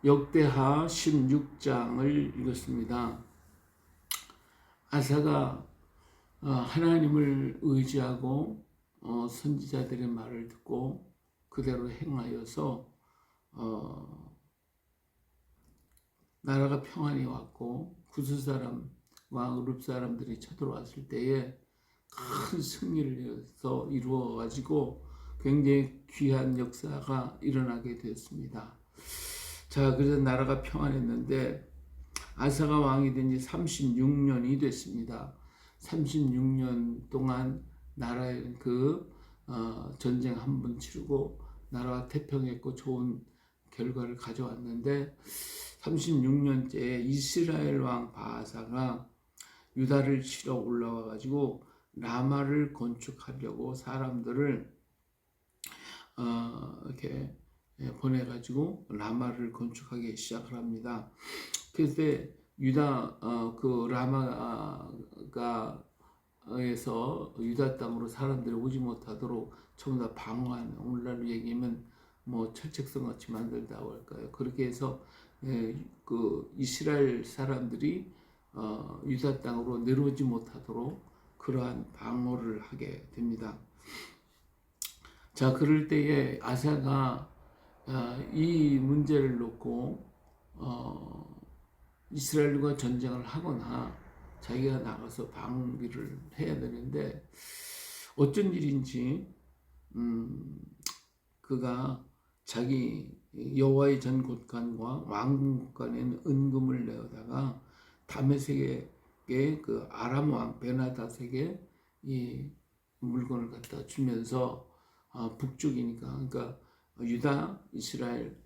역대하 16장을 읽었습니다. 아사가 하나님을 의지하고 선지자들의 말을 듣고 그대로 행하여서 나라가 평안히 왔고 구스 사람과 으릅 사람들이 쳐들어왔을 때에 큰 승리를 이루어 가지고 굉장히 귀한 역사가 일어나게 되었습니다. 자, 그래서 나라가 평안했는데 아사가 왕이 된 지 36년이 됐습니다. 36년 동안 나라에 전쟁 한 번 치르고 나라가 태평했고 좋은 결과를 가져왔는데 36년째 이스라엘 왕 바아사가 유다를 치러 올라와 가지고 라마를 건축하려고 사람들을 이렇게 보내가지고 라마를 건축하기 시작을 합니다. 그때 유다 그 라마가에서 유다 땅으로 사람들이 오지 못하도록 전부 다 방어하는, 오늘날로 얘기하면 뭐 철책성 같이 만들다고 할까요? 그렇게 해서 그 이스라엘 사람들이 유다 땅으로 내려오지 못하도록 그러한 방어를 하게 됩니다. 자, 그럴 때에 아사가 이 문제를 놓고 이스라엘과 전쟁을 하거나 자기가 나가서 방비를 해야 되는데 어쩐 일인지 그가 자기 여호와의 전 곳간과 왕궁 곳간에 은금을 내어다가 다메섹의 그 아람 왕 베나닷에게 이 물건을 갖다 주면서 북쪽이니까, 그러니까 유다, 이스라엘,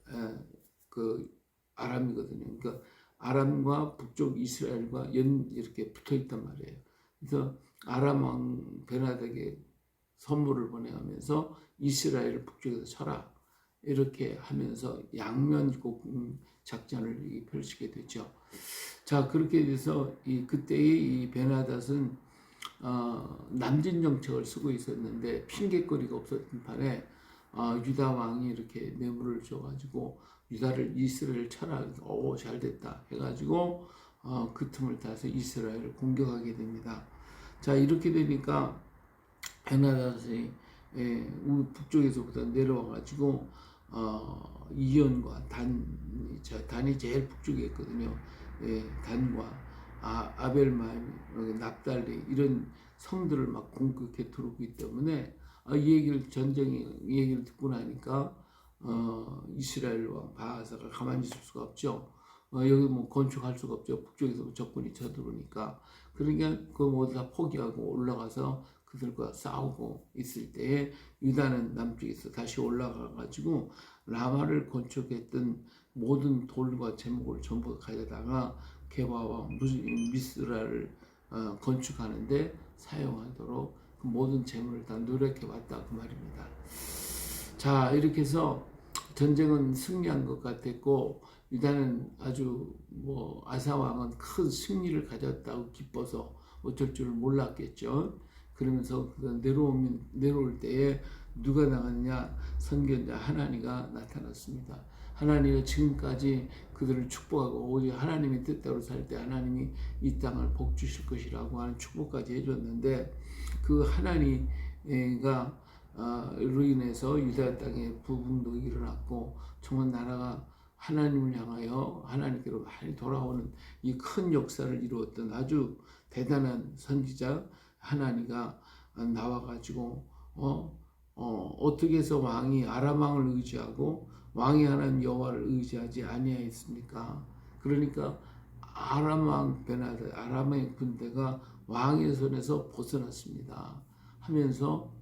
그 아람이거든요. 그러니까 아람과 북쪽 이스라엘과 이렇게 붙어 있단 말이에요. 그래서 아람 왕 베나닥에게 선물을 보내면서 이스라엘을 북쪽에서 쳐라, 이렇게 하면서 양면국 작전을 펼치게 되죠. 자, 그렇게 돼서 그때의 이 베나닷은 남진 정책을 쓰고 있었는데 핑계거리가 없었던 판에 유다 왕이 이렇게 뇌물을 줘가지고 유다를 이스라엘 쳐라, 잘 됐다 해가지고 그 틈을 타서 이스라엘을 공격하게 됩니다. 자, 이렇게 되니까 베나닷이 북쪽에서부터 내려와가지고 이연과 단이 제일 북쪽에 있거든요. 단과 아벨마임, 납달리 이런 성들을 막 공격해 들어오기 때문에 이 얘기를 듣고 나니까 이스라엘 왕 바하사가 가만히 있을 수가 없죠. 여기 뭐 건축할 수가 없죠. 북쪽에서 적군이 쳐들어오니까. 그러니까 그거 모두 다 포기하고 올라가서 그들과 싸우고 있을 때에 유다는 남쪽에서 다시 올라가 가지고 라마를 건축했던 모든 돌과 제목을 전부 가져다가 게바와 미스라를 건축하는데 사용하도록 그 모든 재물을 다 노력해왔다, 그 말입니다. 자, 이렇게 해서 전쟁은 승리한 것 같았고 유다는 아주 아사 왕은 큰 승리를 가졌다고 기뻐서 어쩔 줄 몰랐겠죠. 그러면서 내려올 때에 누가 나갔냐? 선견자 하나니가 나타났습니다. 하나님은 지금까지 그들을 축복하고 오직 하나님의 뜻대로 살 때 하나님이 이 땅을 복 주실 것이라고 하는 축복까지 해줬는데 그 하나님과 로 인해서 유다 땅에 부흥도 일어났고 정말 나라가 하나님을 향하여 하나님께로 많이 돌아오는 이 큰 역사를 이루었던 아주 대단한 선지자 하나니가 나와가지고 어떻게 해서 왕이 아람 왕을 의지하고 왕이 하나님 여호와를 의지하지 아니하였습니까? 그러니까 아람 왕 베나닷, 아람의 군대가 왕의 손에서 벗어났습니다 하면서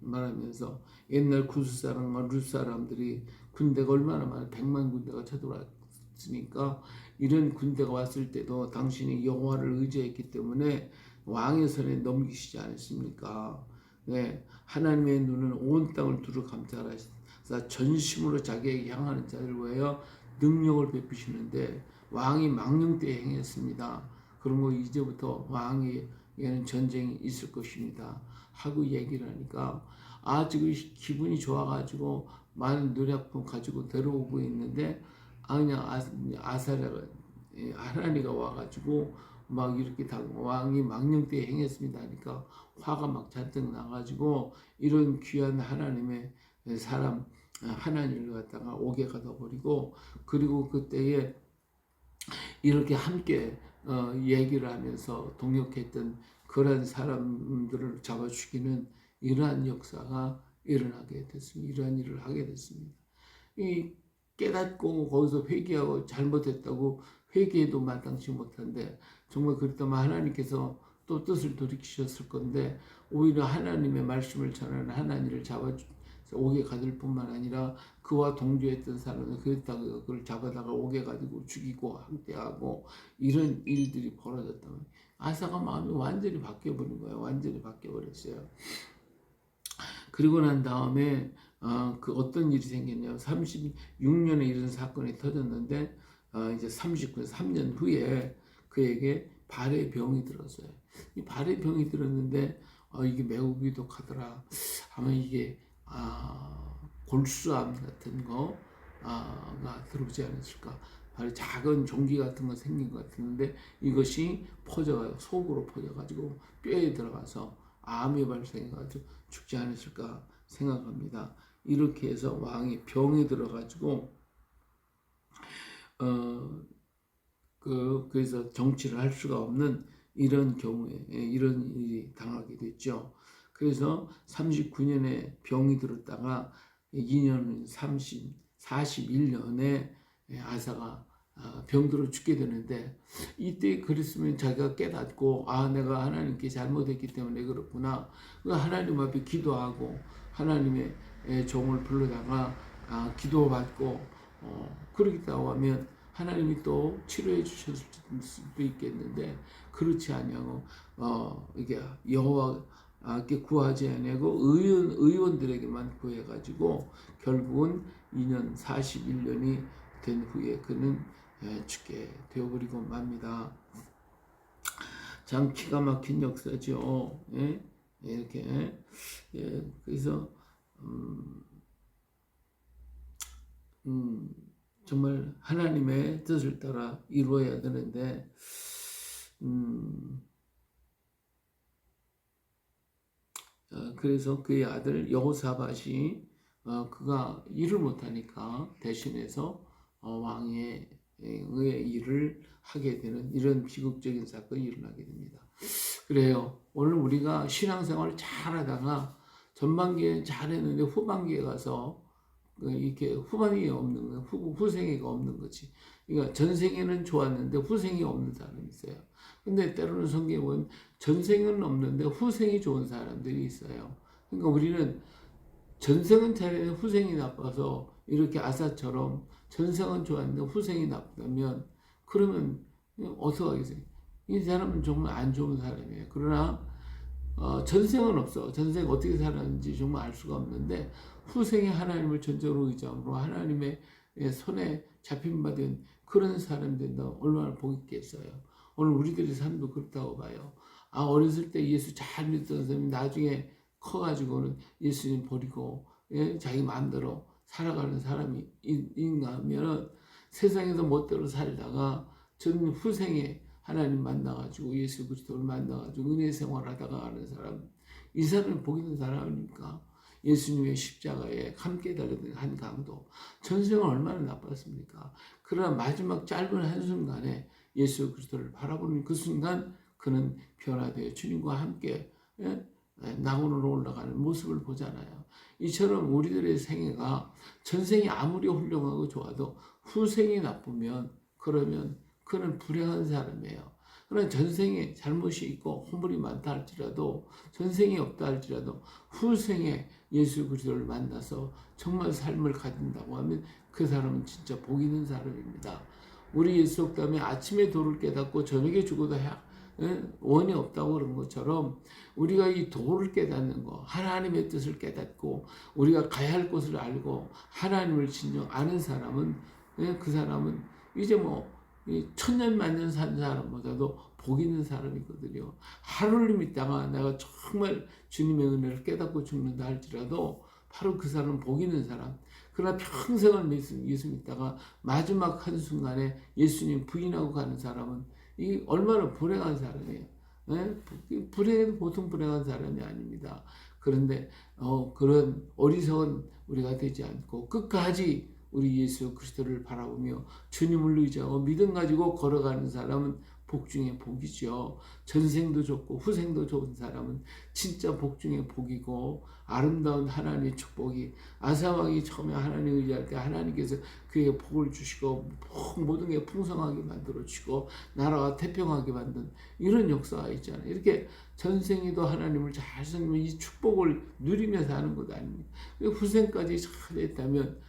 말하면서 옛날 구스 사람과 룻 사람들이 군대가 얼마나 많아, 100만 군대가 쳐들어왔으니까 이런 군대가 왔을 때도 당신이 여호와를 의지했기 때문에 왕의 손에 넘기시지 않았습니까? 네, 하나님의 눈은 온 땅을 두루 감찰하사 전심으로 자기에게 향하는 자를 위하여 능력을 베푸시는데 왕이 망령 때 행했습니다. 그런 거 이제부터 왕에게는 전쟁이 있을 것입니다 하고 얘기를 하니까 지금 기분이 좋아가지고 많은 노력품 가지고 데려오고 있는데 그냥 아사랴가 하나니가 와가지고 막 이렇게 왕이 망령되이 행했습니다 하니까 화가 막 잔뜩 나가지고 이런 귀한 하나님의 사람 하나님을 갖다가 오게 가둬버리고, 그리고 그때에 이렇게 함께 얘기를 하면서 동역했던 그런 사람들을 잡아 죽이는 이러한 역사가 일어나게 됐습니다. 이러한 일을 하게 됐습니다. 이 깨닫고 거기서 회개하고 잘못했다고 회개해도 마땅치 못한데, 정말 그랬다면 하나님께서 또 뜻을 돌이키셨을 건데, 오히려 하나님의 말씀을 전하는 하나님을 잡아 오게 가둘 뿐만 아니라 그와 동조했던 사람을 그랬다가 그걸 잡아다가 오게 가지고 죽이고 학대하고 이런 일들이 벌어졌다면 아사가 마음이 완전히 바뀌어버린 거예요. 완전히 바뀌어버렸어요. 그리고 난 다음에 그 어떤 일이 생겼냐면 36년에 이런 사건이 터졌는데 이제 3년 후에 그에게 발의 병이 들었어요. 이 발의 병이 들었는데 이게 매우 위독하더라. 아마 이게 골수암 같은 거가 들어오지 않았을까. 발에 작은 종기 같은 거 생긴 것 같은데 이것이 속으로 퍼져가지고 뼈에 들어가서 암이 발생해가지고 죽지 않았을까 생각합니다. 이렇게 해서 왕이 병에 들어가지고 그래서 정치를 할 수가 없는 이런 경우에 이런 일이 당하게 됐죠. 그래서 39년에 병이 들었다가 2년은 41년에 아사가 병들어 죽게 되는데, 이때 그랬으면 자기가 깨닫고 내가 하나님께 잘못했기 때문에 그렇구나. 하나님 앞에 기도하고 하나님의 종을 불러다가 기도받고 그러겠다고 하면 하나님이 또 치료해 주셨을 수도 있겠는데, 그렇지 아니하고 이게 여호와께 구하지 아니하고 의원들에게만 구해가지고 결국은 2년 41년이 된 후에 그는 죽게 되어버리고 맙니다. 참 기가 막힌 역사죠. 이렇게 그래서 정말 하나님의 뜻을 따라 이루어야 되는데 그래서 그의 아들 여호사밧이 그가 일을 못하니까 대신해서 왕의 일을 하게 되는 이런 비극적인 사건이 일어나게 됩니다. 그래요. 오늘 우리가 신앙생활을 잘하다가 전반기에 잘했는데 후반기에 가서 이렇게 후반기가 없는 거, 후생이가 없는 거지. 그러니까 전생에는 좋았는데 후생이 없는 사람이 있어요. 근데 때로는 성경에 보면 전생은 없는데 후생이 좋은 사람들이 있어요. 그러니까 우리는 전생은 잘했는데 후생이 나빠서 이렇게 아사처럼 전생은 좋았는데 후생이 나쁘다면 그러면 어떻게 하겠어요? 이 사람은 정말 안 좋은 사람이에요. 그러나 전생은 없어. 전생 어떻게 살았는지 정말 알 수가 없는데 후생에 하나님을 전적으로 의지함으로 하나님의 손에 잡힌 바 된 그런 사람들은 얼마나 복 있겠어요. 오늘 우리들의 삶도 그렇다고 봐요. 어렸을 때 예수 잘 믿던 사람이 나중에 커가지고는 예수님 버리고 자기 마음대로 살아가는 사람이 있는가 하면 세상에서 멋대로 살다가 전 후생에 하나님 만나가지고 예수 그리스도를 만나가지고 은혜 생활하다가 가는 사람, 이 사람이 복 있는 사람이니까. 예수님의 십자가에 함께 달려든 한 강도, 전생은 얼마나 나빴습니까? 그러나 마지막 짧은 한순간에 예수 그리스도를 바라보는 그 순간 그는 변화되어 주님과 함께 낙원으로 올라가는 모습을 보잖아요. 이처럼 우리들의 생애가 전생이 아무리 훌륭하고 좋아도 후생이 나쁘면 그러면 그는 불행한 사람이에요. 그러나 전생에 잘못이 있고 허물이 많다 할지라도, 전생이 없다 할지라도 후생에 예수 그리스도를 만나서 정말 삶을 가진다고 하면 그 사람은 진짜 복 있는 사람입니다. 우리 예수 속담에 아침에 도를 깨닫고 저녁에 죽어도 원이 없다고 그런 것처럼 우리가 이 도를 깨닫는 거, 하나님의 뜻을 깨닫고 우리가 가야 할 곳을 알고 하나님을 진정 아는 사람은 그 사람은 이제 천년 만년 산 사람보다도 복 있는 사람이거든요. 하루를 믿다가 내가 정말 주님의 은혜를 깨닫고 죽는다 할지라도 바로 그 사람은 복 있는 사람. 그러나 평생을 예수 믿다가 마지막 한순간에 예수님 부인하고 가는 사람은 이 얼마나 불행한 사람이에요. 불행해도 보통 불행한 사람이 아닙니다. 그런데 그런 어리석은 우리가 되지 않고 끝까지 우리 예수 그리스도를 바라보며 주님을 의지하고 믿음 가지고 걸어가는 사람은 복 중에 복이죠. 전생도 좋고 후생도 좋은 사람은 진짜 복 중에 복이고 아름다운 하나님의 축복이 아사왕이 처음에 하나님 의지할 때 하나님께서 그에게 복을 주시고 모든 게 풍성하게 만들어 주시고 나라가 태평하게 만든 이런 역사가 있잖아요. 이렇게 전생에도 하나님을 잘 섬기면 이 축복을 누리며 사는 것 아닙니까? 후생까지 잘 됐다면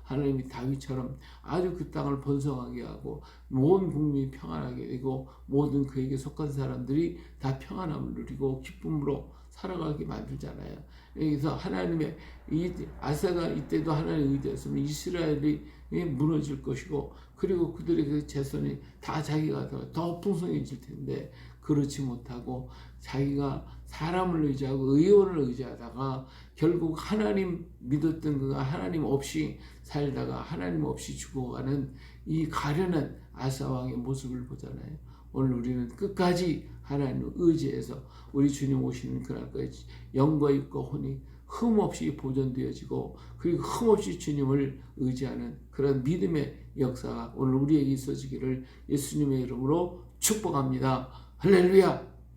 하나님이 다윗처럼 아주 그 땅을 번성하게 하고 온 국민이 평안하게 되고 모든 그에게 속한 사람들이 다 평안함을 누리고 기쁨으로 살아가게 만들잖아요. 여기서 하나님의 이 아사가 이때도 하나님 의지했으면 이스라엘이 무너질 것이고 그리고 그들의 그 자손이 다 자기가 더 풍성해질 텐데 그렇지 못하고 자기가 사람을 의지하고 의원을 의지하다가 결국 하나님 믿었던 그가 하나님 없이 살다가 하나님 없이 죽어가는 이 가련한 아사왕의 모습을 보잖아요. 오늘 우리는 끝까지 하나님을 의지해서 우리 주님 오시는 그날까지 영과 육과 혼이 흠없이 보존되어지고 그리고 흠없이 주님을 의지하는 그런 믿음의 역사가 오늘 우리에게 있어지기를 예수님의 이름으로 축복합니다. 할렐루야.